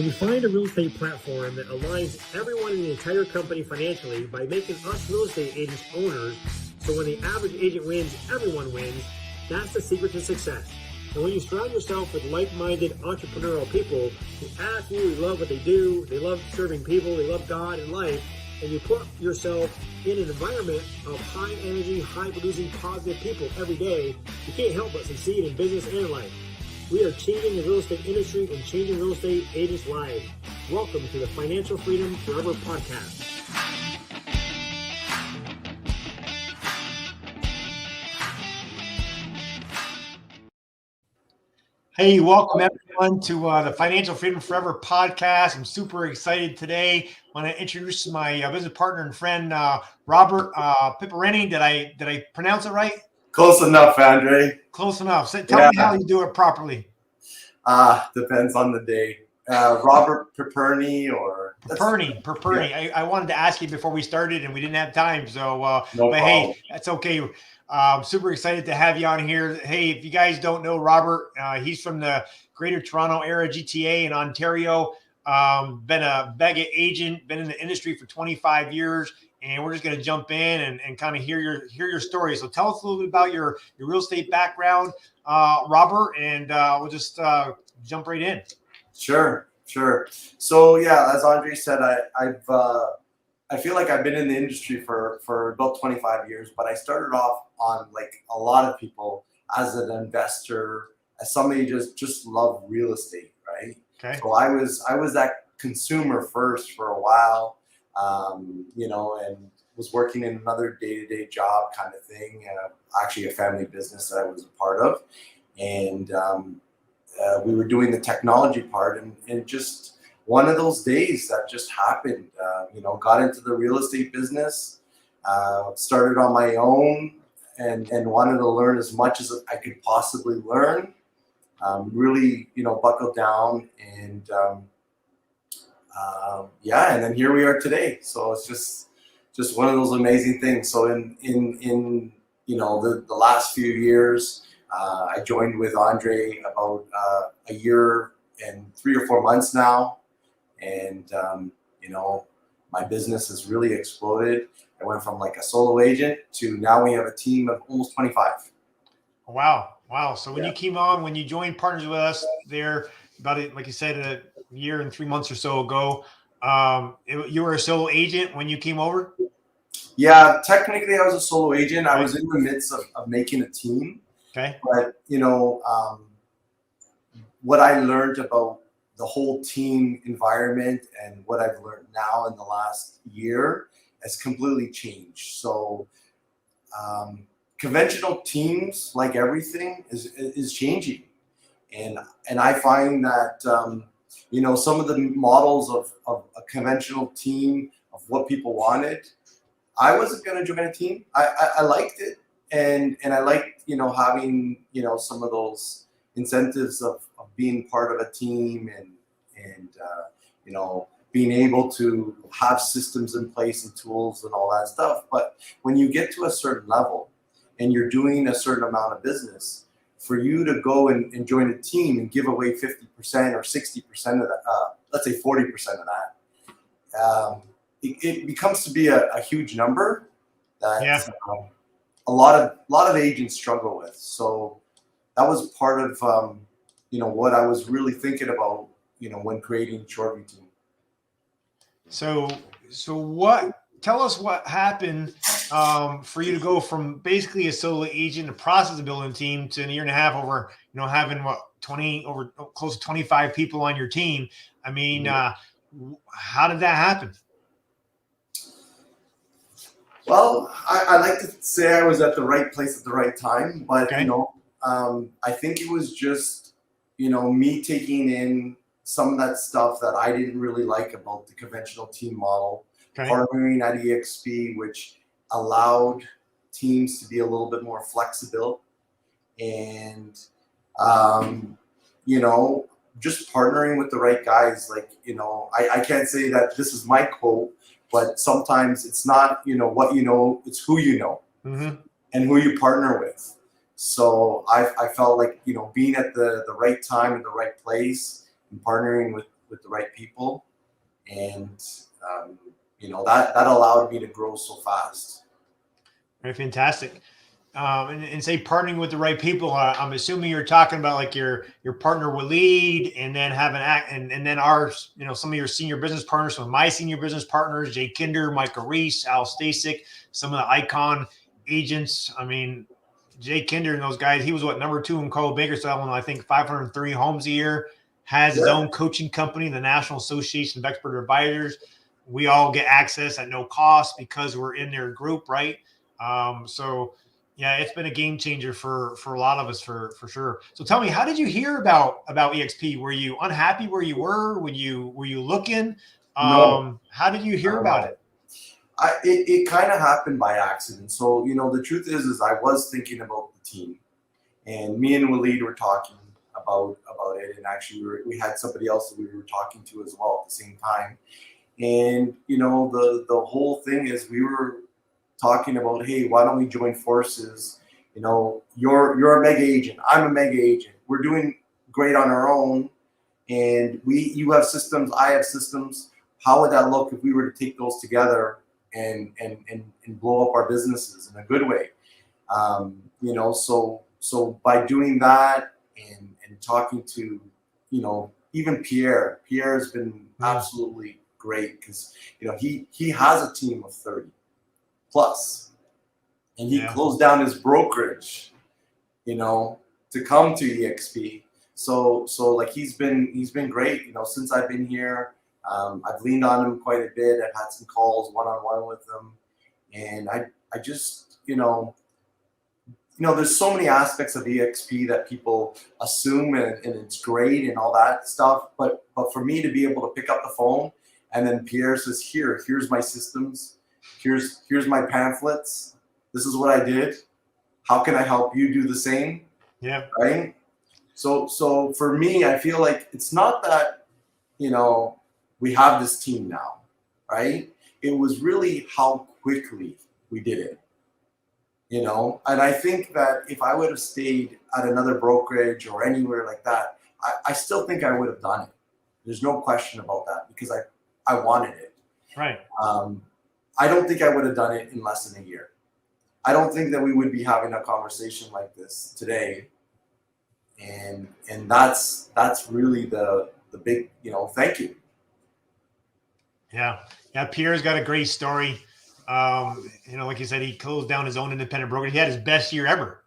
When you find a real estate platform that aligns everyone in the entire company financially by making us real estate agents owners, so when the average agent wins, everyone wins, that's the secret to success. And when you surround yourself with like-minded entrepreneurial people who absolutely love what they do, they love serving people, they love God and life, and you put yourself in an environment of high energy, high producing, positive people every day, you can't help but succeed in business and life. We are changing the real estate industry and changing real estate agents' lives. Welcome to the Financial Freedom Forever Podcast. Hey, welcome everyone to the Financial Freedom Forever Podcast. I'm super excited today. I want to introduce my business partner and friend, Robert Piperni. Did I pronounce it right? Close enough, Andre. Close enough. So tell me how you do it properly. Depends on the day. Robert Piperni or Piperni. Yeah. I wanted to ask you before we started and we didn't have time. So, No but problem. hey, that's okay. Super excited to have you on here. Hey, if you guys don't know Robert, he's from the Greater Toronto Area, GTA in Ontario. Been a mega agent, been in the industry for 25 years, and we're just going to jump in and kind of hear your story. So tell us a little bit about your real estate background, Robert, and we'll just jump right in. Sure. So yeah, as Andre said, I feel like I've been in the industry for about 25 years, but I started off on like a lot of people as an investor, as somebody just loved real estate, right? Okay. So I was that consumer first for a while, and was working in another day-to-day job kind of thing, actually a family business that I was a part of, and we were doing the technology part, and just one of those days that just happened, got into the real estate business, started on my own and wanted to learn as much as I could possibly learn, really, buckled down and and then here we are today. So it's just one of those amazing things. So in the last few years, I joined with Andre about a year and 3 or 4 months now. And, my business has really exploded. I went from like a solo agent to now we have a team of almost 25. Wow. So when you joined partners with us there about it, like you said, a year and 3 months or so ago, you were a solo agent when you came over? Yeah, technically I was a solo agent. I was in the midst of making a team. Okay. But, what I learned about the whole team environment and what I've learned now in the last year has completely changed. So conventional teams, like everything, is changing. And I find that, some of the models of a conventional team, of what people wanted, I wasn't going to join a team. I liked it. And I liked, having, some of those incentives of being part of a team and being able to have systems in place and tools and all that stuff. But when you get to a certain level and you're doing a certain amount of business, for you to go and join a team and give away 50% or 60% of that, let's say 40% of that, it becomes to be a huge number that a lot of agents struggle with. So that was part of what I was really thinking about, when creating Shoreview team. So tell us what happened for you to go from basically a solo agent, a process of building a team, to a year and a half over, having close to 25 people on your team. I mean, how did that happen? Well, I like to say I was at the right place at the right time, but okay. I think it was just, me taking in some of that stuff that I didn't really like about the conventional team model, partnering at EXP, which allowed teams to be a little bit more flexible, and just partnering with the right guys. Like, I can't say that this is my quote, but sometimes it's not what it's who and who you partner with. So I felt like being at the right time in the right place and partnering with with the right people, and that allowed me to grow so fast. Very fantastic. And say partnering with the right people. I'm assuming you're talking about like your partner will lead, and then have and then our, some of your senior business partners, some of my senior business partners, Jay Kinder, Michael Reese, Al Stasic, some of the icon agents. I mean, Jay Kinder and those guys, he was number 2 in Coldwell Banker selling, I think 503 homes a year, has his own coaching company, the National Association of Expert Advisors. We all get access at no cost because we're in their group, right? So yeah, it's been a game changer for a lot of us for sure. So tell me, how did you hear about EXP? Were you unhappy where you were? Were you looking? No. How did you hear about it? It kind of happened by accident. So, the truth is I was thinking about the team, and me and Waleed were talking about it. And actually we had somebody else that we were talking to as well at the same time. And, the whole thing is we were talking about, hey, why don't we join forces? You're a mega agent. I'm a mega agent. We're doing great on our own. And you have systems, I have systems. How would that look if we were to take those together and blow up our businesses in a good way? So by doing that and talking to, even Pierre's been absolutely great, because, he has a team of 30 plus, and he closed down his brokerage, to come to EXP. So like he's been great, since I've been here. I've leaned on him quite a bit. I've had some calls one-on-one with him, and I just, there's so many aspects of EXP that people assume, and it's great and all that stuff. But for me to be able to pick up the phone, and then Pierre says, here's my systems, here's my pamphlets, this is what I did, how can I help you do the same? Yeah. Right. So for me, I feel like it's not that, we have this team now, right? It was really how quickly we did it, and I think that if I would have stayed at another brokerage or anywhere like that, I still think I would have done it. There's no question about that, because I wanted it. Right. I don't think I would have done it in less than a year. I don't think that we would be having a conversation like this today. And that's really the big, thank you. Yeah. Pierre's got a great story. Like you said, he closed down his own independent brokerage. He had his best year ever,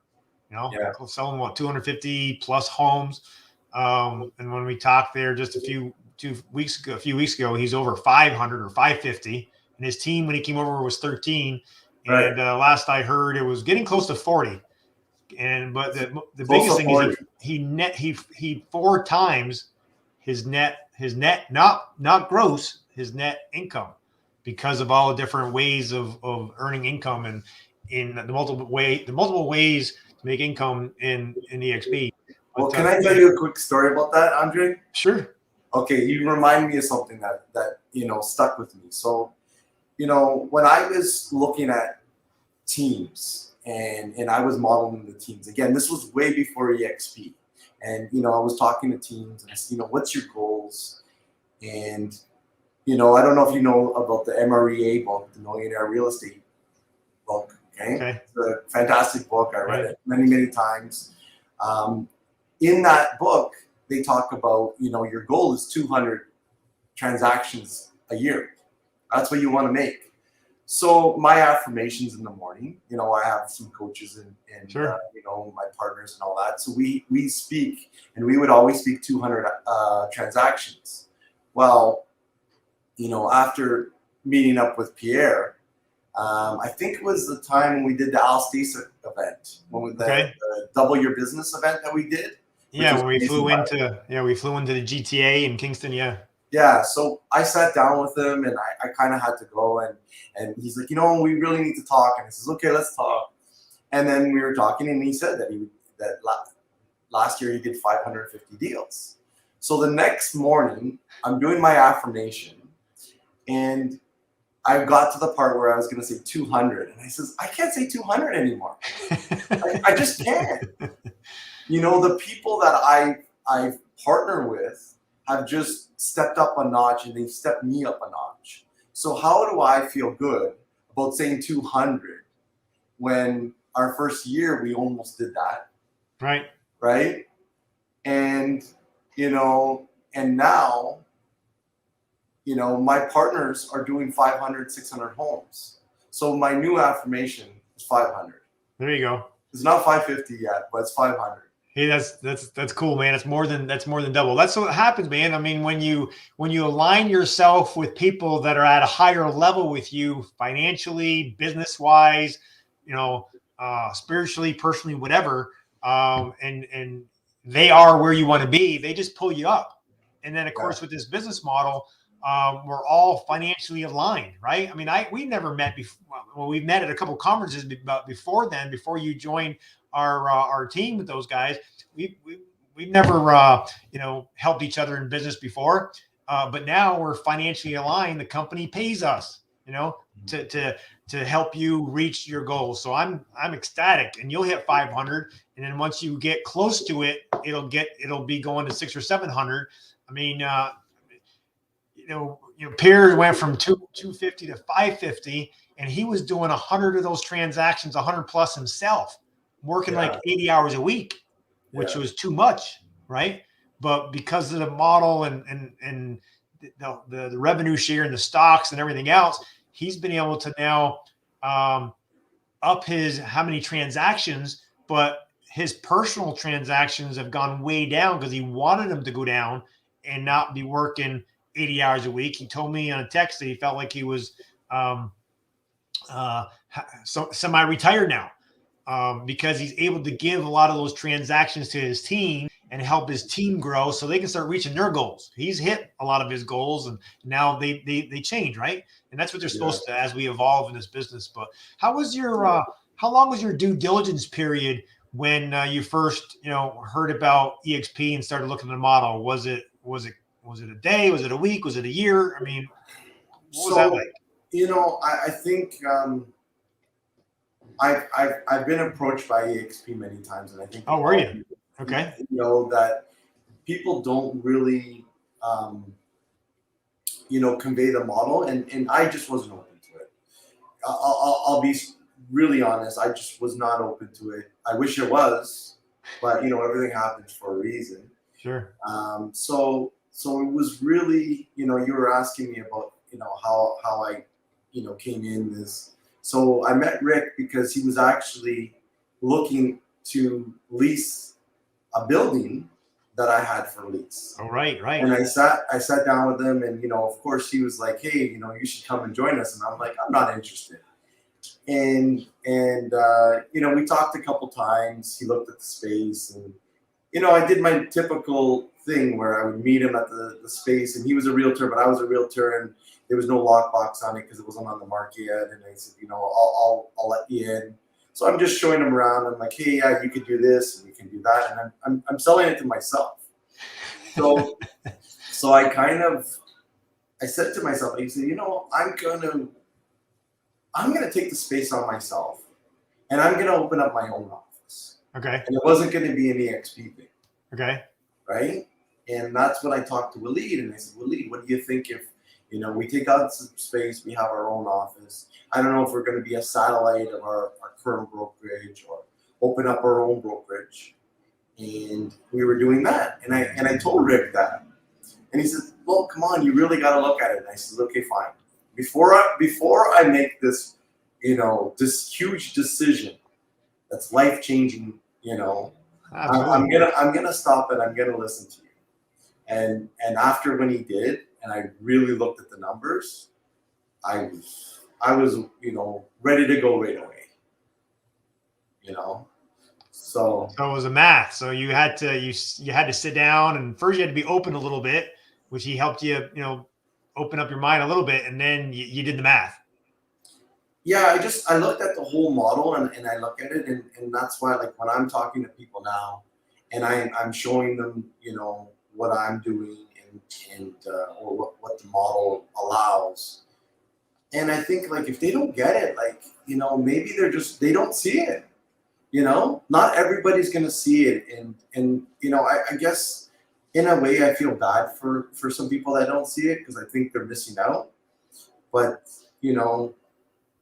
selling 250 plus homes. And when we talked there just a few weeks ago, he's over 500 or 550. And his team, when he came over, was 13. Right. And last I heard, it was getting close to 40. But the biggest thing is he 4 times his net, not gross, his net income, because of all the different ways of earning income, and in the multiple ways to make income in EXP. Well, can I tell you a quick story about that, Andre? Sure. Okay, you remind me of something that stuck with me. So, when I was looking at teams and I was modeling the teams, again, this was way before EXP. And, I was talking to teams and I said, what's your goals? And, I don't know if you know about the MREA book, the Millionaire Real Estate book. Okay. It's a fantastic book. I read it many, many times. In that book, they talk about, your goal is 200 transactions a year. That's what you want to make. So my affirmations in the morning, I have some coaches and sure. My partners and all that. So we speak, and we would always speak 200 transactions. Well, after meeting up with Pierre, I think it was the time when we did the Al Stasic event, the Double Your Business event that we did. Yeah, when we flew into the GTA in Kingston. Yeah, so I sat down with him, and I kind of had to go, and he's like, we really need to talk. And I says, okay, let's talk. And then we were talking, and he said that last year he did 550 deals. So the next morning, I'm doing my affirmation, and I got to the part where I was going to say 200, and I says, I can't say 200 anymore. I just can't. The people that I partner with have just stepped up a notch, and they've stepped me up a notch. So how do I feel good about saying 200 when our first year we almost did that? Right. And, and now, my partners are doing 500, 600 homes. So my new affirmation is 500. There you go. It's not 550 yet, but it's 500. Hey, that's cool, man. That's more than double. That's what happens, man. I mean, when you align yourself with people that are at a higher level with you, financially, business wise, spiritually, personally, whatever, and they are where you want to be, they just pull you up. And then, of course, with this business model, we're all financially aligned, right? I mean, we never met before. Well, we've met at a couple of conferences, but before you joined our team with those guys, we've never helped each other in business before, but now we're financially aligned. The company pays us, to help you reach your goals. So I'm ecstatic, and you'll hit 500, and then once you get close to it, it'll be going to 600 or 700. I mean, Pierre went from 250 to 550, and he was doing 100 of those transactions, 100 plus himself, working like 80 hours a week, which was too much, right? But because of the model and the revenue share and the stocks and everything else, he's been able to now up his how many transactions, but his personal transactions have gone way down because he wanted them to go down and not be working 80 hours a week. He told me on a text that he felt like he was semi-retired now. Because he's able to give a lot of those transactions to his team and help his team grow so they can start reaching their goals. He's hit a lot of his goals, and now they change, right? And that's what they're supposed to as we evolve in this business. But how long was your due diligence period when you first heard about EXP and started looking at the model? Was it a day? Was it a week? Was it a year? I mean, what was that like? I think I've been approached by EXP many times, and I think were you? Okay. That people don't really convey the model, and I just wasn't open to it. I'll be really honest. I just was not open to it. I wish it was, but everything happens for a reason. Sure. So it was really, you were asking me about, how I, came in this. So I met Rick because he was actually looking to lease a building that I had for lease. Oh, right. And I sat down with him, and of course he was like, "Hey, you should come and join us." And I'm like, "I'm not interested." And we talked a couple times. He looked at the space, and I did my typical thing where I would meet him at the space, and he was a realtor, but I was a realtor, and there was no lockbox on it because it wasn't on the market yet. And I said, I'll let you in. So I'm just showing him around. I'm like, "Hey, yeah, you could do this and we can do that." And I'm selling it to myself. So I said to myself, I said, I'm gonna take the space on myself, and I'm gonna open up my own office. Okay. And it wasn't gonna be an EXP thing. Okay. Right. And that's when I talked to Waleed, and I said, "Waleed, what do you think if we take out some space, we have our own office? I don't know if we're going to be a satellite of our current brokerage or open up our own brokerage." And we were doing that. And I told Rick that. And he said, "Well, come on, you really got to look at it." And I said, "Okay, fine. Before I make this, this huge decision that's life-changing, I'm gonna stop it. I'm gonna listen to you." And after when he did, and I really looked at the numbers, I was ready to go right away. So it was a math. So you had to sit down, and first you had to be open a little bit, which he helped you, open up your mind a little bit, and then you did the math. Yeah, I looked at the whole model, and I look at it, and that's why, like, when I'm talking to people now, and I'm showing them, what I'm doing and or what the model allows. And I think, like, if they don't get it, like, maybe they don't see it. Not everybody's gonna see it, and I guess in a way, I feel bad for some people that don't see it because I think they're missing out. But you know,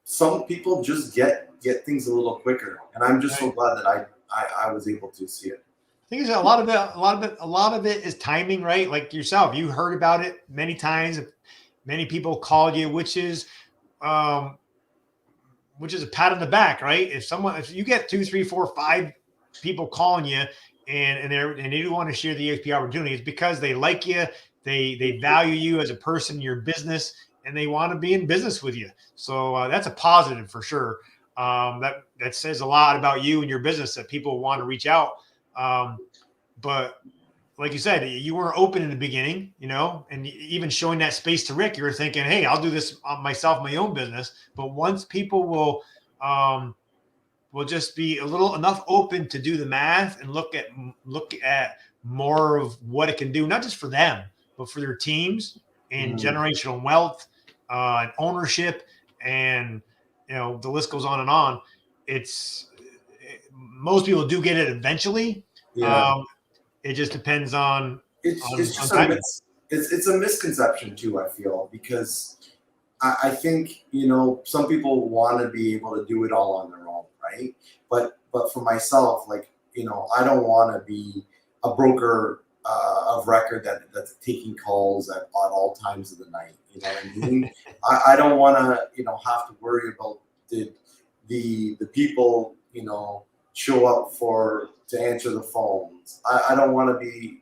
some people just get things a little quicker, and I'm just so glad that I was able to see it. I think a lot of it is timing, right? Like yourself, you heard about it many times. Many people called you, which is a pat on the back, right? If you get 2, 3, 4, 5 people calling you and they do want to share the EXP opportunity, it's because they like you, they value you as a person in your business, and they want to be in business with you. So that's a positive for sure. That says a lot about you and your business that people want to reach out. But like you said, you weren't open in the beginning, you know, and even showing that space to Rick, you were thinking, hey, I'll do this myself, my own business. But once people will just be a little enough open to do the math and look at more of what it can do, not just for them, but for their teams and generational wealth and ownership, and you know, the list goes on and on. Most people do get it eventually. Yeah. It just depends on. It's a misconception too, I feel, because I think, you know, some people want to be able to do it all on their own, right? But for myself, like, you know, I don't want to be a broker of record that's taking calls at all times of the night. You know what I mean? I don't want to, you know, have to worry about the people, you know, show up to answer the phones. I don't want to be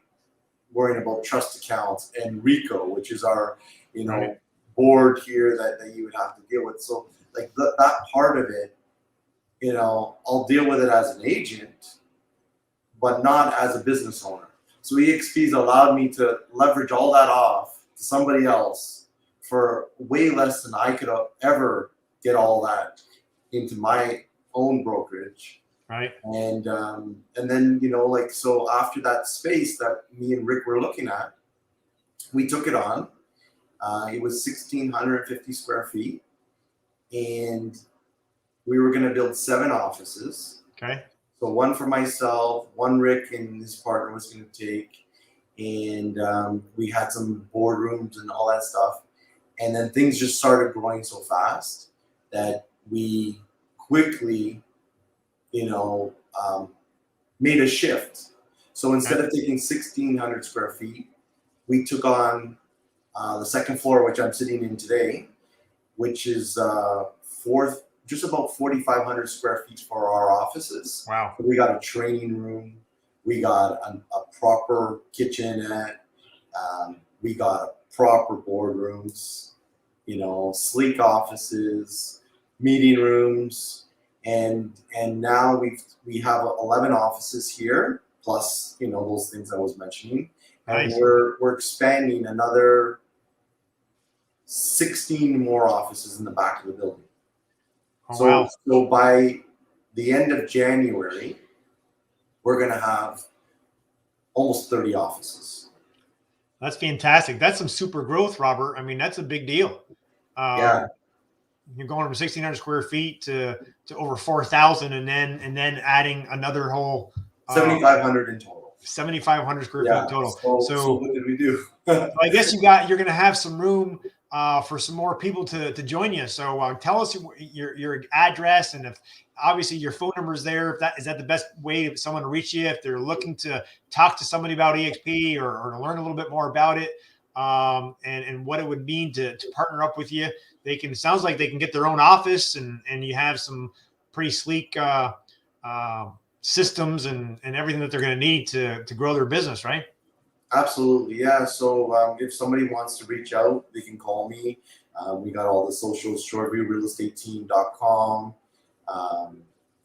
worrying about trust accounts and RICO, which is our, you know, board here that you would have to deal with. So like that part of it, you know, I'll deal with it as an agent, but not as a business owner. So EXP's allowed me to leverage all that off to somebody else for way less than I could ever get all that into my own brokerage. Right. And then, you know, like, so after that space that me and Rick were looking at, we took it on. It was 1,650 square feet, and we were going to build 7 offices. Okay. So one for myself, one Rick and his partner was going to take, and we had some boardrooms and all that stuff. And then things just started growing so fast that we quickly, you know, made a shift. So instead of taking 1,600 square feet, we took on the second floor, which I'm sitting in today, which is just about 4,500 square feet for our offices. Wow. So we got a training room. We got a proper kitchenette. We got proper boardrooms, you know, sleek offices, meeting rooms. And now we have 11 offices here, plus, you know, those things I was mentioning. And Nice. we're expanding another 16 more offices in the back of the building. Oh, wow. So by the end of January, we're going to have almost 30 offices. That's fantastic. That's some super growth, Robert. I mean, that's a big deal. Yeah. You're going from 1,600 square feet to over 4,000, and then adding another whole 7,500 in total. 7,500 square feet in total. So what did we do? I guess you're going to have some room for some more people to join you. So tell us your address, and if obviously your phone number is there. If is that the best way for someone to reach you if they're looking to talk to somebody about EXP or to learn a little bit more about it, and what it would mean to partner up with you. It sounds like they can get their own office, and you have some pretty sleek systems and everything that they're going to need to grow their business, right? Absolutely, yeah. So if somebody wants to reach out, they can call me. We got all the socials, shoreviewrealestateteam.com.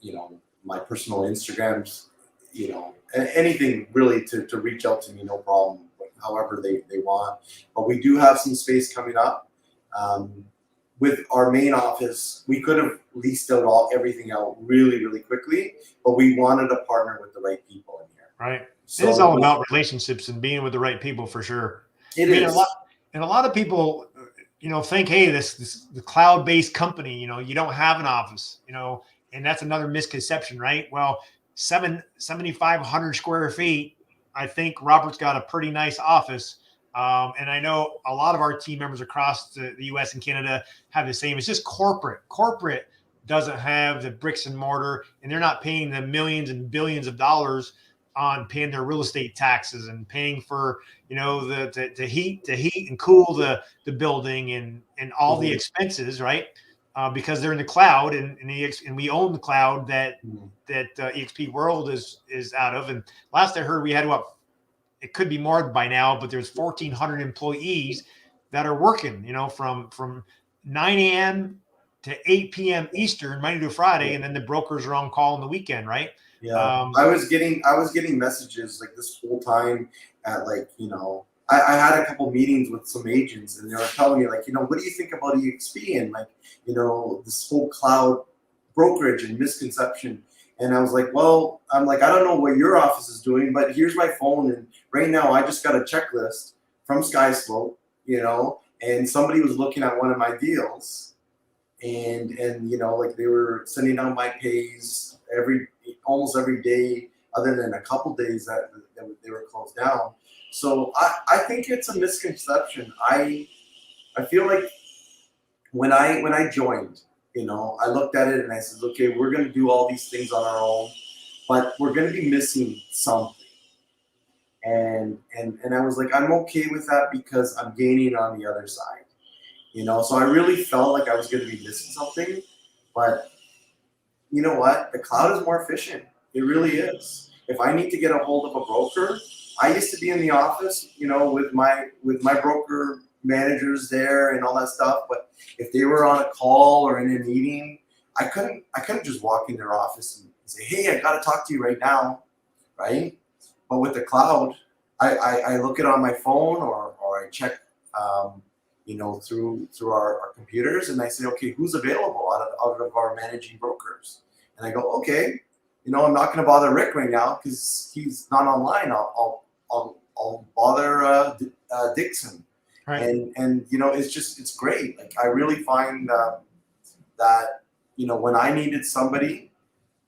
You know, my personal Instagrams, you know, anything really to reach out to me, no problem, however they want. But we do have some space coming up. With our main office, we could have leased out everything out really, really quickly, but we wanted to partner with the right people in here. Right. So it is all about relationships and being with the right people for sure. It is. A lot of people, you know, think, hey, the cloud-based company, you know, you don't have an office, you know, and that's another misconception, right? Well, 7,500 square feet. I think Robert's got a pretty nice office. And I know a lot of our team members across the US and Canada have the same. It's just corporate. Corporate doesn't have the bricks and mortar, and they're not paying the millions and billions of dollars on paying their real estate taxes and paying for, the heat and cool the building and all the expenses, right? Because they're in the cloud and we own the cloud that EXP World is out of. And last I heard, we had it could be more by now, but there's 1,400 employees that are working, from 9 a.m. to 8 p.m. Eastern, Monday to Friday, and then the brokers are on call on the weekend, right? Yeah, I was getting messages like this whole time at I had a couple meetings with some agents, and they were telling me what do you think about EXP and this whole cloud brokerage and misconception. And I was like, well, I don't know what your office is doing, but here's my phone, and right now I just got a checklist from SkySlope, and somebody was looking at one of my deals, and they were sending out my pays almost every day, other than a couple days that they were closed down. So I think it's a misconception. I feel like when I joined, I looked at it and I said, okay, we're going to do all these things on our own, but we're going to be missing something. And I was like, I'm okay with that because I'm gaining on the other side, So I really felt like I was going to be missing something, but you know what? The cloud is more efficient. It really is. If I need to get a hold of a broker, I used to be in the office, with my broker managers there and all that stuff. But if they were on a call or in a meeting, I couldn't just walk in their office and say, hey, I got to talk to you right now, right? But with the cloud, I look it on my phone or I check, through our computers, and I say, okay, who's available out of our managing brokers? And I go, okay, I'm not going to bother Rick right now because he's not online. I'll bother Dixon. Right. And it's great. Like I really find that when I needed somebody,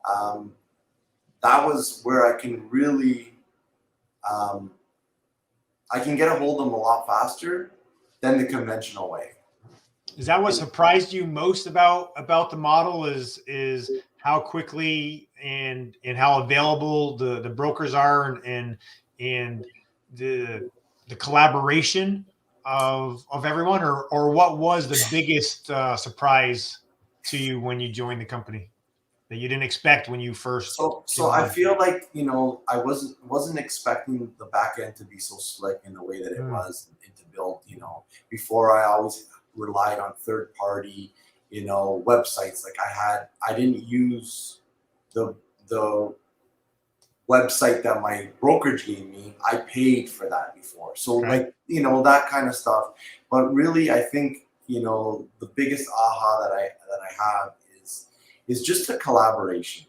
that was where I can really I can get a hold of them a lot faster than the conventional way. Is that what surprised you most about the model? Is how quickly and how available the brokers are and the collaboration of everyone, or what was the biggest surprise to you when you joined the company that you didn't expect when you first? So I feel like I wasn't expecting the back end to be so slick in the way that it was and to build. Before I always relied on third party websites. Like I didn't use the website that my brokerage gave me. I paid for that before. So that kind of stuff. But really, I think, the biggest aha that I have is just the collaboration.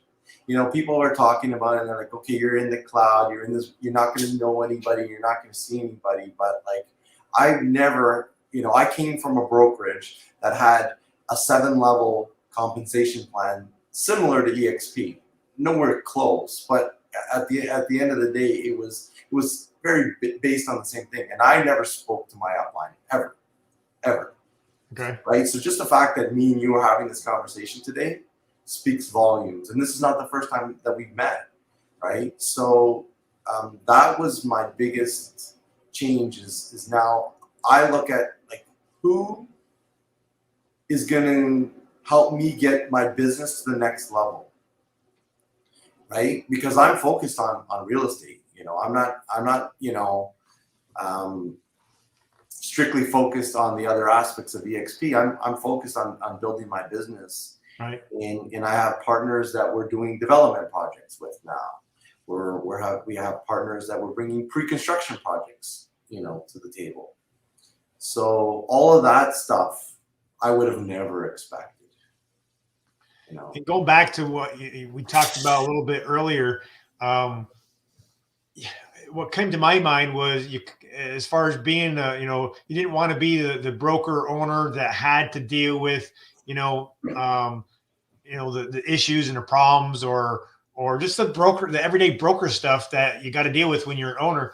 People are talking about it and they're like, okay, you're in the cloud, you're not going to know anybody, you're not going to see anybody. But I've never, I came from a brokerage that had a 7-level compensation plan similar to EXP, nowhere close, but at the end of the day, it was very based on the same thing. And I never spoke to my upline ever. Okay. Right. So just the fact that me and you are having this conversation today speaks volumes. And this is not the first time that we've met, right? So that was my biggest change is now I look at who is going to help me get my business to the next level, right? Because I'm focused on real estate. I'm not strictly focused on the other aspects of EXP. I'm focused on building my business. Right. And I have partners that we're doing development projects with now. We have partners that we're bringing pre-construction projects, to the table. So all of that stuff I would have never expected. And going back to what we talked about a little bit earlier, what came to my mind was as far as being, you didn't want to be the broker owner that had to deal with, the issues and the problems or or just the everyday broker stuff that you got to deal with when you're an owner.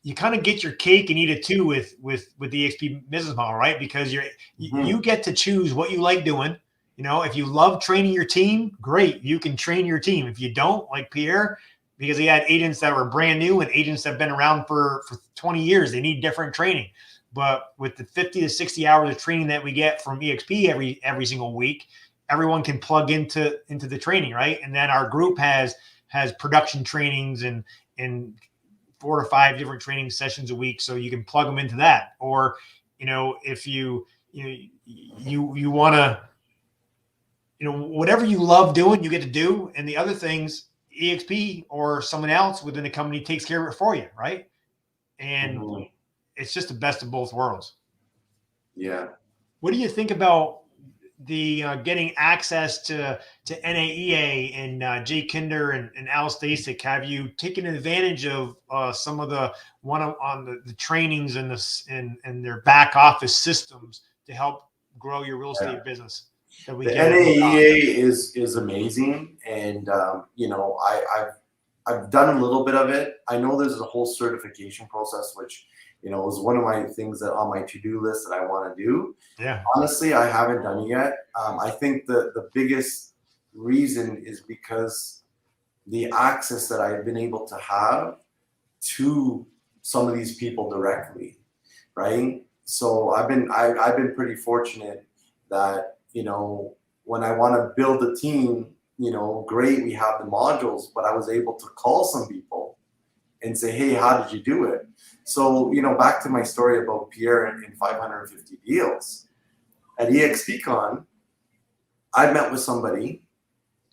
You kind of get your cake and eat it too with the EXP business model, right? Because you get to choose what you like doing. You know, if you love training your team, great, you can train your team. If you don't, like Pierre, because he had agents that were brand new and agents that have been around for 20 years, they need different training. But with the 50 to 60 hours of training that we get from EXP every single week, everyone can plug into the training, right? And then our group has production trainings and 4 to 5 different training sessions a week, so you can plug them into that. Or, you know, if you want to, you know, whatever you love doing, you get to do, and the other things, EXP or someone else within the company takes care of it for you, right? And it's just the best of both worlds. Yeah. What do you think about the getting access to NAEA and Jay Kinder and Al Stasek? Have you taken advantage of some of the the trainings and their back office systems to help grow your real estate business? The NAEA is amazing, and you know, I've done a little bit of it. I know there's a whole certification process, which, you know, is one of my things that on my to-do list that I want to do. Yeah. Honestly, I haven't done it yet. I think the biggest reason is because the access that I've been able to have to some of these people directly, right? So I've been pretty fortunate that, you know, when I want to build a team, you know, great, we have the modules, but I was able to call some people and say, hey, how did you do it? So, you know, back to my story about Pierre and 550 deals. At EXPCon, I met with somebody,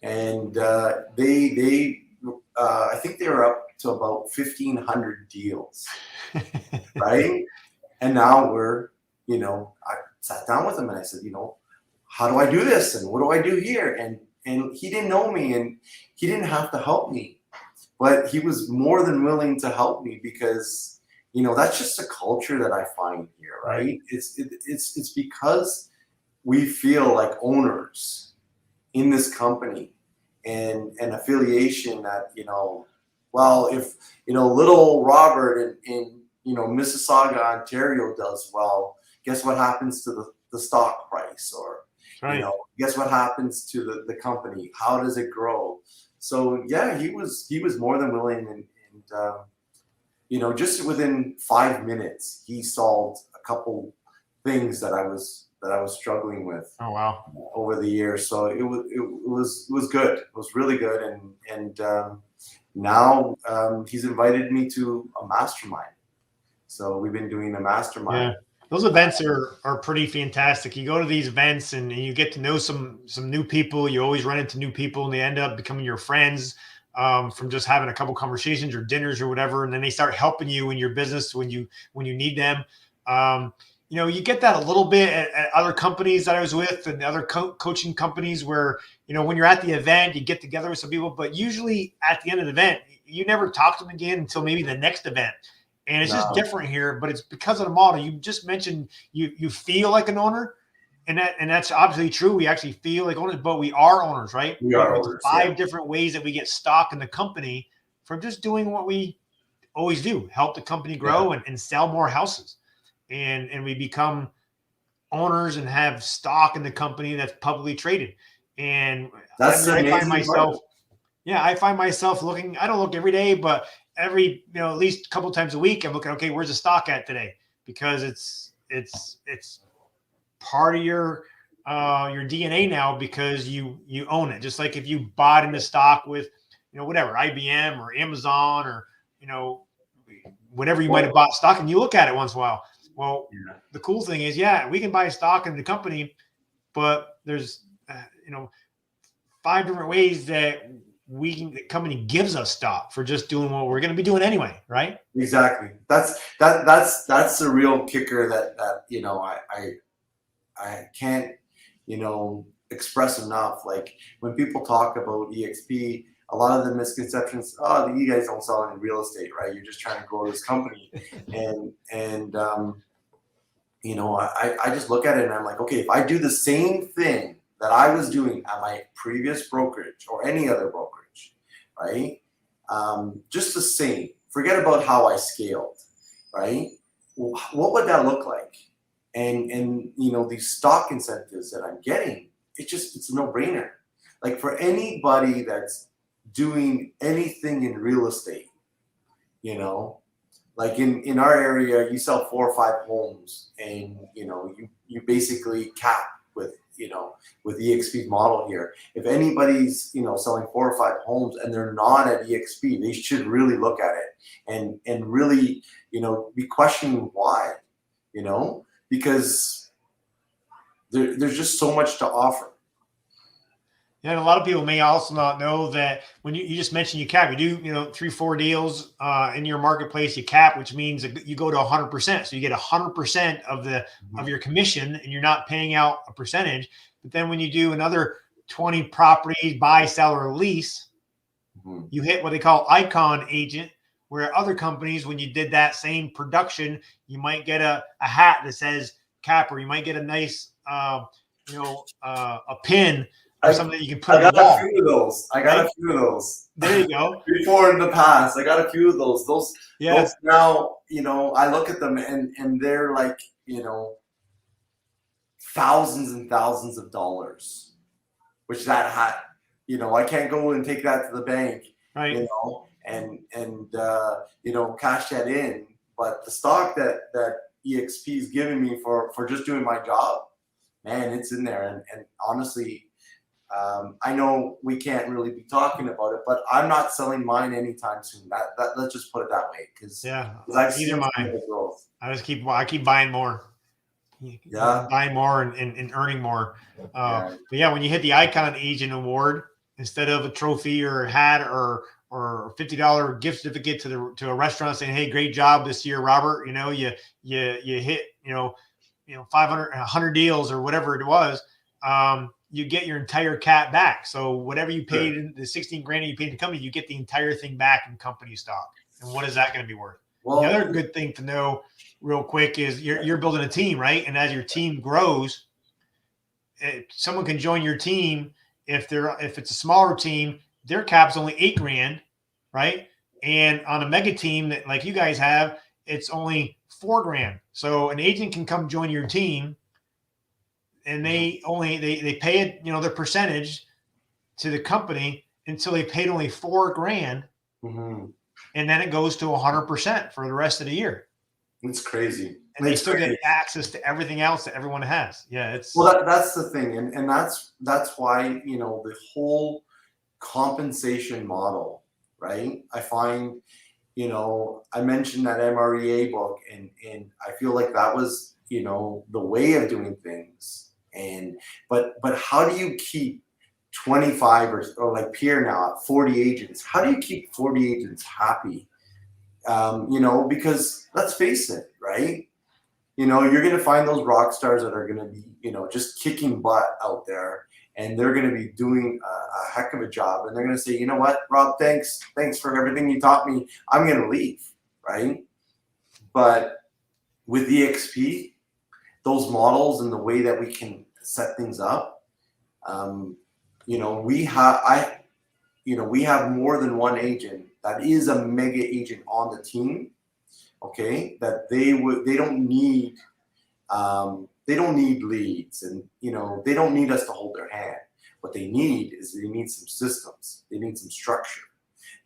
and I think they were up to about 1,500 deals, right? And now we're, you know, I sat down with him and I said, you know, how do I do this? And what do I do here? And he didn't know me, and he didn't have to help me, but he was more than willing to help me because, you know, that's just a culture that I find here, right? It's because we feel like owners in this company and an affiliation that, you know, well, if, you know, little Robert in you know, Mississauga, Ontario does well, guess what happens to the stock price? Or, you know, guess what happens to the company? How does it grow? So yeah, he was more than willing, and you know, just within 5 minutes, he solved a couple things that I was struggling with. Oh wow! Over the years, so it was good. It was really good, and now he's invited me to a mastermind. So we've been doing a mastermind. Yeah. Those events are pretty fantastic. You go to these events and you get to know some new people. You always run into new people, and they end up becoming your friends from just having a couple conversations or dinners or whatever. And then they start helping you in your business when you need them. You know, you get that a little bit at other companies that I was with and other coaching companies where, you know, when you're at the event, you get together with some people, but usually at the end of the event, you never talk to them again until maybe the next event. And it's just different here, but it's because of the model. You just mentioned you feel like an owner, and that's obviously true. We actually feel like owners, but we are owners, right? We are owners. 5 different ways that we get stock in the company from just doing what we always do: help the company grow and sell more houses, and we become owners and have stock in the company that's publicly traded. And that's I find myself, I find myself looking. I don't look every day, but every, you know, at least a couple of times a week, I'm looking, okay, where's the stock at today? Because it's part of your DNA now, because you own it. Just like if you bought into stock with, you know, whatever, IBM or Amazon or, you know, whatever you might have bought stock, and you look at it once in a while. Well, the cool thing is, we can buy stock in the company, but there's, you know, 5 different ways that the company gives us stock for just doing what we're going to be doing anyway, right? Exactly. That's the real kicker that you know, I can't, you know, express enough. Like when people talk about EXP, a lot of the misconceptions, you guys don't sell any real estate, right? You're just trying to grow this company. and you know, I just look at it and I'm like, okay, if I do the same thing that I was doing at my previous brokerage or any other brokerage, right? Just the same. Forget about how I scaled, right? What would that look like? And these stock incentives that I'm getting, it's a no-brainer. Like for anybody that's doing anything in real estate, like in our area, you sell 4 or 5 homes, and you basically cap with with EXP's model here. If anybody's selling 4 or 5 homes and they're not at EXP, they should really look at it and really be questioning why, because there's just so much to offer. And a lot of people may also not know that when you just mentioned you cap, you do 3-4 deals in your marketplace, you cap, which means you go to 100%. So you get 100% of your commission, and you're not paying out a percentage. But then when you do another 20 properties, buy, sell, or lease, you hit what they call icon agent, where other companies, when you did that same production, you might get a hat that says cap, or you might get a nice a pin. Or something that you can put on the wall. I got a few of those. There you go. Before in the past, I got a few of those. Those now, I look at them and they're like, thousands and thousands of dollars, which that hat, I can't go and take that to the bank, right? And cash that in. But the stock that EXP is giving me for just doing my job, man, it's in there. And honestly, I know we can't really be talking about it, but I'm not selling mine anytime soon. That let's just put it that way, because I've seen the growth. I keep buying more. Buying more and earning more. But when you hit the Icon Agent Award, instead of a trophy or a hat or $50 gift certificate to a restaurant saying, "Hey, great job this year, Robert," you hit 500, 100 deals or whatever it was. You get your entire cap back. So whatever you paid, the 16 grand you paid the company, you get the entire thing back in company stock. And what is that going to be worth? Well, the other good thing to know real quick is you're building a team, right? And as your team grows, someone can join your team. If it's a smaller team, their cap's only 8 grand, right? And on a mega team that like you guys have, it's only 4 grand. So an agent can come join your team, and they pay it, their percentage to the company until they paid only 4 grand. And then it goes to 100% for the rest of the year. It's crazy. And they still get access to everything else that everyone has. Yeah. That's the thing. And that's why, the whole compensation model, right? I find, I mentioned that MREA book, and I feel like that was, the way of doing things. But how do you keep 25 or like Pierre now at 40 agents? How do you keep 40 agents happy? Because let's face it, right? You're going to find those rock stars that are going to be, just kicking butt out there, and they're going to be doing a heck of a job. And they're going to say, you know what, Rob, thanks for everything you taught me. I'm going to leave, right? But with EXP, those models and the way that we can set things up, we have more than one agent that is a mega agent on the team. Okay, that they don't need leads, and they don't need us to hold their hand. What they need is some systems. They need some structure.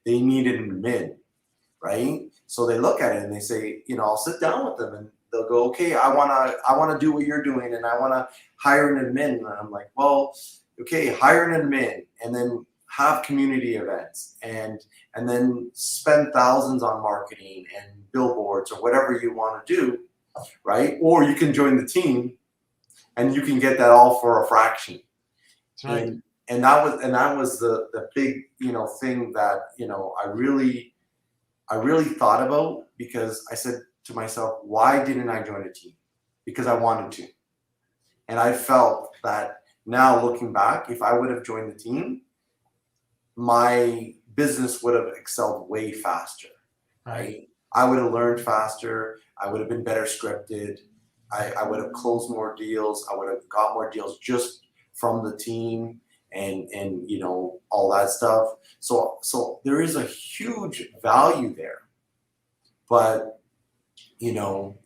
They need an admin, right? So they look at it and they say, I'll sit down with them and they'll go, okay, I wanna do what you're doing, and I wanna hire an admin. And I'm like, well, okay, hire an admin, and then have community events, and then spend thousands on marketing and billboards or whatever you want to do, right? Or you can join the team and you can get that all for a fraction. That's right. And that was the big thing that I really thought about, because I said to myself, why didn't I join a team? Because I wanted to. And I felt that now, looking back, if I would have joined the team, my business would have excelled way faster, right? I would have learned faster. I would have been better scripted. I would have closed more deals. I would have got more deals just from the team. and you know, all that stuff. So there is a huge value there. But, you know,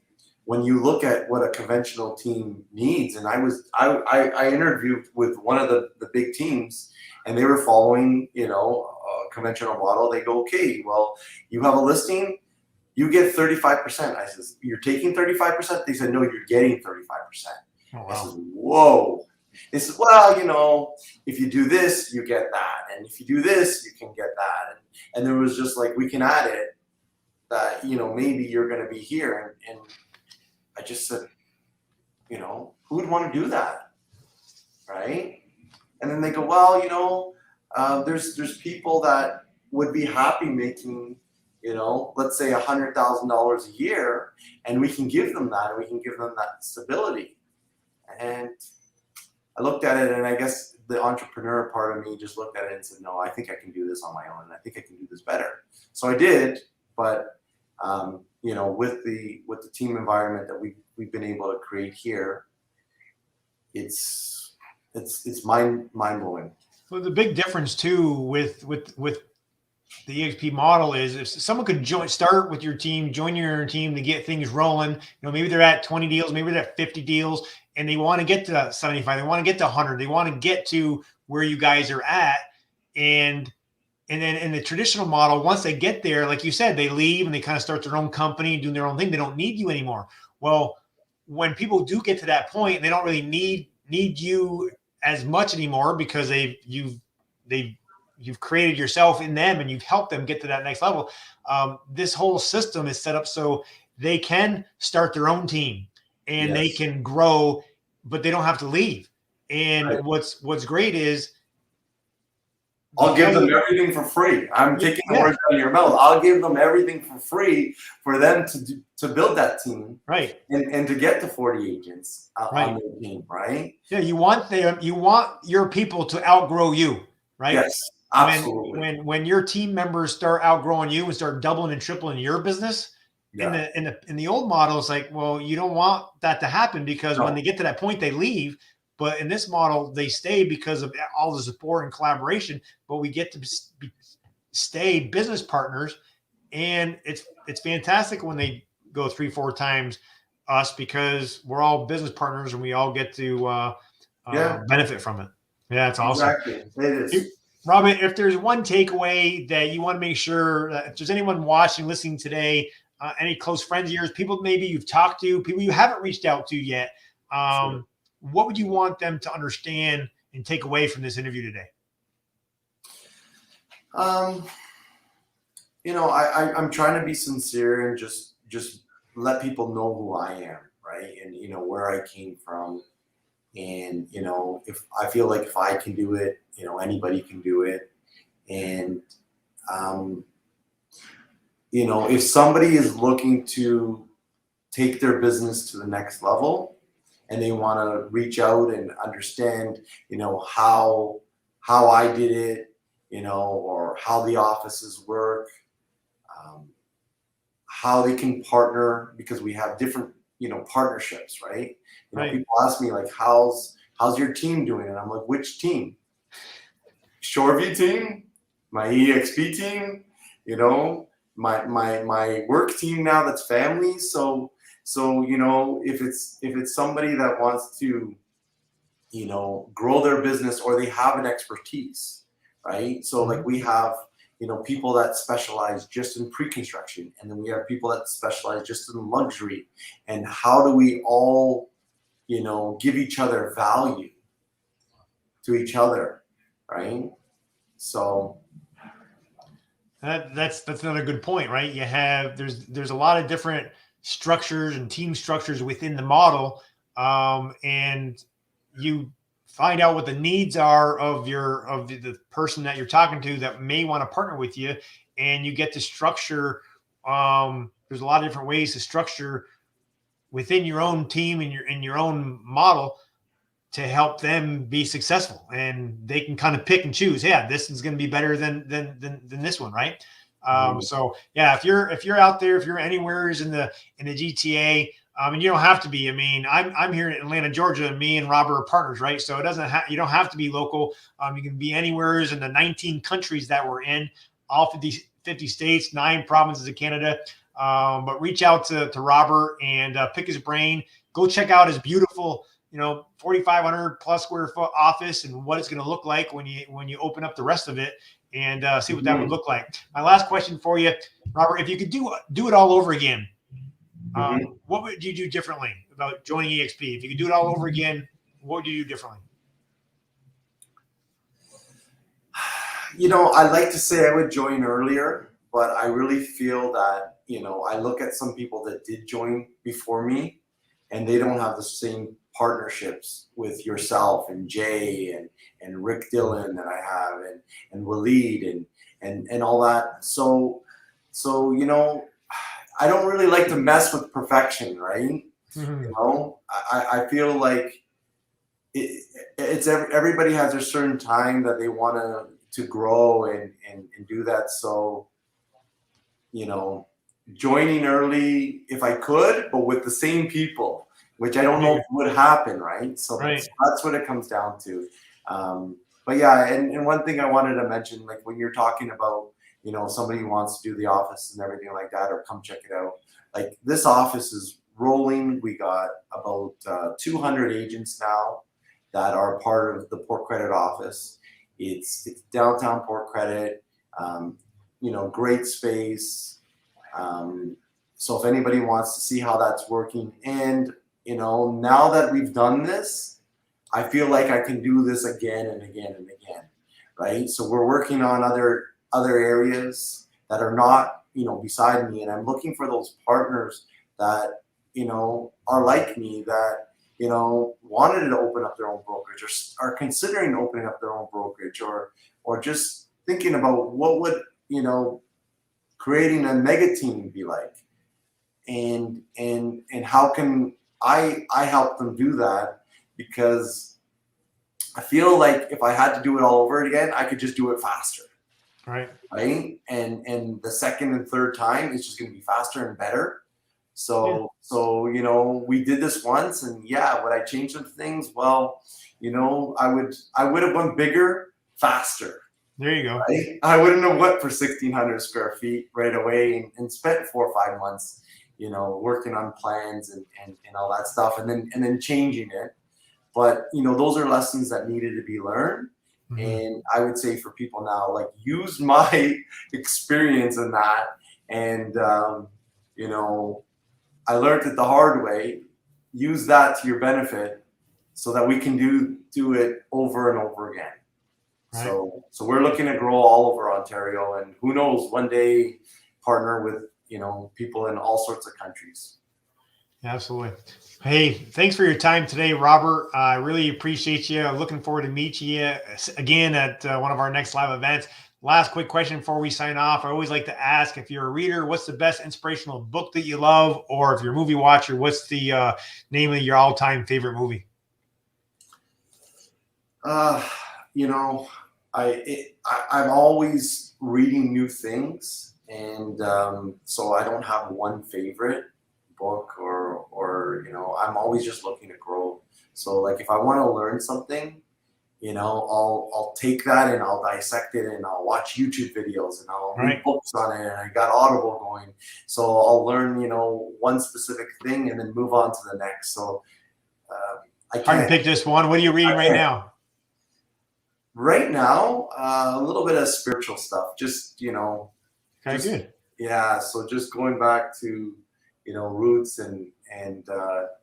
when you look at what a conventional team needs, and I interviewed with one of the big teams, and they were following, you know, a conventional model. They go, okay, well, you have a listing, you get 35%. I says, you're taking 35%? They said, no, you're getting 35%. Oh, wow. I said, whoa. They said, well, you know, if you do this, you get that. And if you do this, you can get that. And there was just like, we can add it that, you know, maybe you're going to be here. And I just said, you know, who would want to do that? Right. And then they go, well, you know, there's people that would be happy making, you know, let's say $100,000 a year, and we can give them that, and we can give them that stability. And I looked at it, and I guess the entrepreneur part of me just looked at it and said, no, I think I can do this on my own. I think I can do this better. So I did, but you know, with the team environment that we've been able to create here, it's mind blowing. Well, the big difference too with the EXP model is if someone could start with your team, join your team to get things rolling. You know, maybe they're at 20 deals, maybe they're at 50 deals, and they want to get to 75, they want to get to 100, they want to get to where you guys are at. And then in the traditional model, once they get there, like you said, they leave and they kind of start their own company, doing their own thing. They don't need you anymore. Well, when people do get to that point, they don't really need you as much anymore because you've created yourself in them and you've helped them get to that next level. This whole system is set up so they can start their own team and Yes. they can grow, but they don't have to leave. And Right. what's great is I'll give them everything for free. I'm taking the words out of your mouth. I'll give them everything for free for them to build that team, right, and to get to 40 agents right. on their team, right? Yeah, you want your people to outgrow you, right? Yes, absolutely. When your team members start outgrowing you and start doubling and tripling your business, Yeah. in the old model, it's like, well, you don't want that to happen because No. when they get to that point, they leave. But in this model, they stay because of all the support and collaboration. But we get to stay business partners, and it's fantastic when they go 3-4 times us because we're all business partners and we all get to benefit from it. Yeah, it's awesome. Exactly, it is. Robert, if there's one takeaway that you want to make sure that if there's anyone watching, listening today, any close friends of yours, people maybe you've talked to, people you haven't reached out to yet, Sure. what would you want them to understand and take away from this interview today? You know, I'm trying to be sincere and just let people know who I am, right? And you know where I came from, and you know if I feel like if I can do it, you know anybody can do it, and you know if somebody is looking to take their business to the next level, and they want to reach out and understand, you know how I did it, you know, or how the offices work. How they can partner, because we have different, you know, partnerships, right? You know, Right. people ask me like, how's your team doing? And I'm like, which team? Shoreview team, my EXP team, you know, my work team now that's family. So you know, if it's somebody that wants to, you know, grow their business or they have an expertise, right? So like we have, you know, people that specialize just in pre-construction, and then we have people that specialize just in luxury. And how do we all, you know, give each other value to each other, right? So that's another good point, right? You have there's a lot of different structures and team structures within the model, and you find out what the needs are of the person that you're talking to that may want to partner with you, and you get to structure. There's a lot of different ways to structure within your own team and in your own model to help them be successful, and they can kind of pick and choose. Yeah, this is going to be better than this one, right? So yeah, if you're out there, if you're anywhere in the GTA, And you don't have to be. I mean, I'm here in Atlanta, Georgia, and me and Robert are partners, right? So it doesn't you don't have to be local. You can be anywhere in the 19 countries that we're in, all 50 states, 9 provinces of Canada. But reach out to Robert and pick his brain. Go check out his beautiful, 4,500 plus square foot office and what it's going to look like when you open up the rest of it, and see what that would look like. My last question for you, Robert, if you could do it all over again, what would you do differently about joining EXP? If you could do it all over again, what would you do differently? I'd like to say I would join earlier, but I really feel that, I look at some people that did join before me, and they don't have the same partnerships with yourself and Jay and Rick Dillon that I have, and Waleed and all that. So I don't really like to mess with perfection, right? I feel like it's everybody has a certain time that they want to grow and do that. So, joining early if I could, but with the same people, which I don't know if would happen, right? So that's what it comes down to. But yeah, and one thing I wanted to mention, like when you're talking about, somebody wants to do the office and everything like that, or come check it out. Like this office is rolling. We got about 200 agents now that are part of the Port Credit office. It's downtown Port Credit, great space. So if anybody wants to see how that's working, and now that we've done this, I feel like I can do this again and again and again, right? So we're working on other areas that are not, beside me, and I'm looking for those partners that, are like me, that, wanted to open up their own brokerage, or are considering opening up their own brokerage, or just thinking about what would, creating a mega team be like, and how can I help them do that, because I feel like if I had to do it all over again, I could just do it faster. Right. And the second and third time, it's just going to be faster and better. So we did this once, and would I change some things? Well, I would have went bigger, faster. There you go. Right? I wouldn't have went for 1,600 square feet right away and spent 4 or 5 months, working on plans and all that stuff, and then changing it. But those are lessons that needed to be learned. And I would say for people now, like, use my experience in that. And, I learned it the hard way. Use that to your benefit so that we can do it over and over again. Right. So we're looking to grow all over Ontario, and who knows, one day partner with, people in all sorts of countries. Absolutely. Hey, thanks for your time today, Robert. I really appreciate you. Looking forward to meeting you again at one of our next live events. Last quick question before we sign off. I always like to ask, if you're a reader, what's the best inspirational book that you love? Or if you're a movie watcher, what's the name of your all-time favorite movie? I'm always reading new things. And so I don't have one favorite book or I'm always just looking to grow. So like if I want to learn something, I'll take that and I'll dissect it, and I'll watch YouTube videos, and I'll read books on it, and I got Audible going. So I'll learn, one specific thing and then move on to the next. So I can't pick just one. What are you reading right now? Right now, a little bit of spiritual stuff, just, good. Yeah. So just going back to, roots and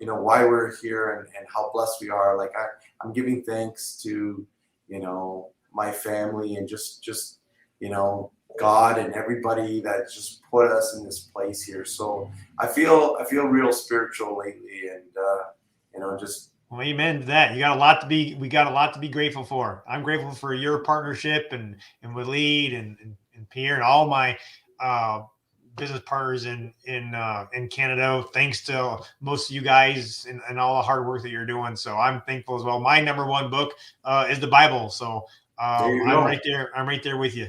why we're here and how blessed we are. Like I'm giving thanks to, my family and just, God and everybody that just put us in this place here. So I feel real spiritual lately, and, just. Well, amen to that. We got a lot to be grateful for. I'm grateful for your partnership and Waleed and Pierre and all my business partners in Canada. Thanks to most of you guys and all the hard work that you're doing. So I'm thankful as well. My number one book is the Bible. So I'm right there. I'm right there with you.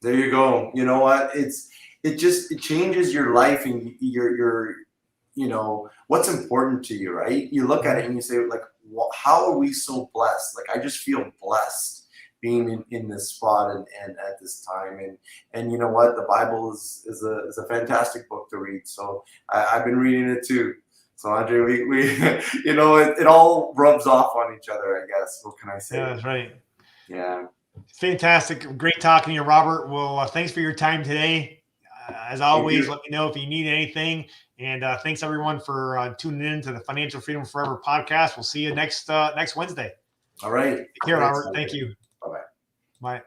There you go. You know what? It changes your life, and you know, what's important to you, right? You look at it and you say, like, well, how are we so blessed? Like, I just feel blessed being in this spot and at this time. And you know what? The Bible is a fantastic book to read. So I've been reading it too. So Andre, we you know, it all rubs off on each other, I guess. What can I say? Yeah, that's right. Yeah. Fantastic. Great talking to you, Robert. Well, thanks for your time today. As always, let me know if you need anything. And thanks everyone for tuning in to the Financial Freedom Forever podcast. We'll see you next Wednesday. All right. Take care, Robert. Thank you. Bye-bye. Bye.